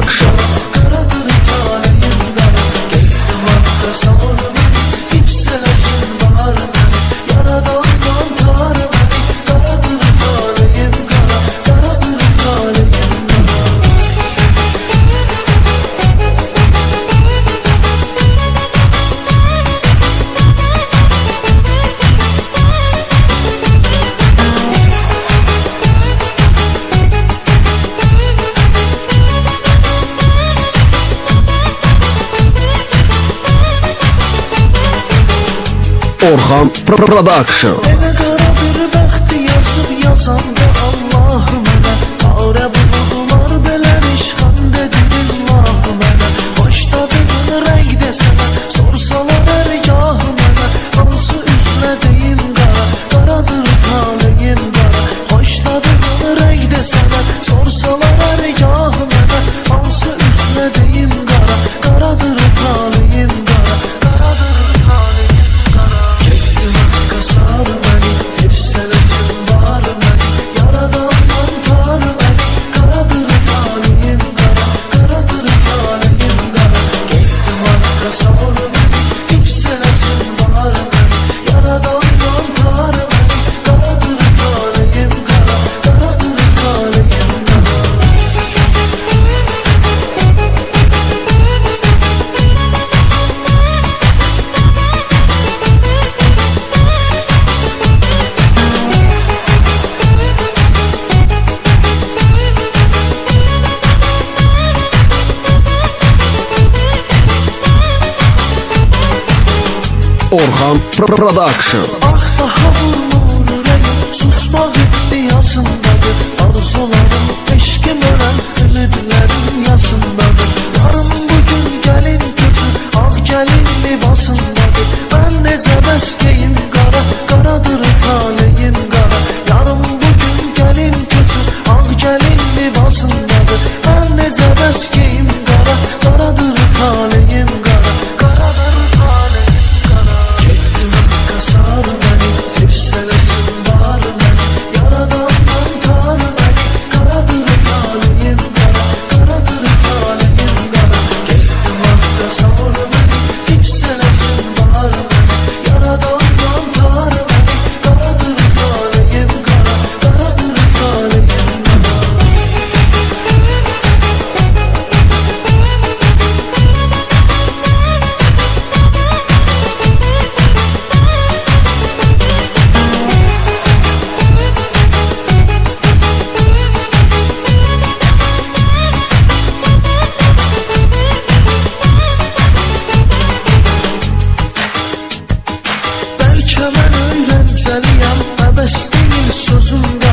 Production. Karadır talihim kara, getdim hakka savunu beni, ipselesin bahar beni, yaradandan tar beni. Karadır talihim kara, karadır talihim kara. Orhan Production. Mənə qara bir bəxti yazıb yazanda Allahım mənə, Qarə buludlar belə işğan dedi billah mənə. Xoşdadığın rəng desənə, sorsalar ərgahı mənə, hansı üzrə deyim qara, qaradır talihim qara. Xoşdadığın rəng desənə, sorsalar ərgahı mənə, hansı üzrə deyim qara, qaradır talihim qara, qaradır talihim qara. Getdim hakka sar beni, ipselesin bahar beni, yaradandan tar beni. Karadır talihim kara, karadır talihim kara. Getdim hakka sar beni, ipselesin bahar beni, yaradandan tar beni. Karadır talihim kara, karadır talihim kara. Orhan Production. Ah daha vurmur ürəyim, susmaq etdi yasındadır. Arzularım, eşkim ölən ümidlərim yasındadır. Yarın bugün gəlin köçür, ağ gəlin libasındadır. Mən necə bəskəyim qara, qaradır talihim qara. Yarın bugün gəlin köçür, ağ gəlin libasındadır. Mən necə bəskəyim qara, qaradır talihim qara, qaradır talihim qara. Getdim hakka sar beni, ipselesin bahar beni, yaradandan tar beni. Karadır talihim kara, karadır talihim kara. Getdim hakka sar beni, ipselesin bahar beni, yaradandan tar beni. Karadır talihim kara, karadır talihim kara. Bəlkə mən öyrəncəliyəm, əbəs deyil sözüm.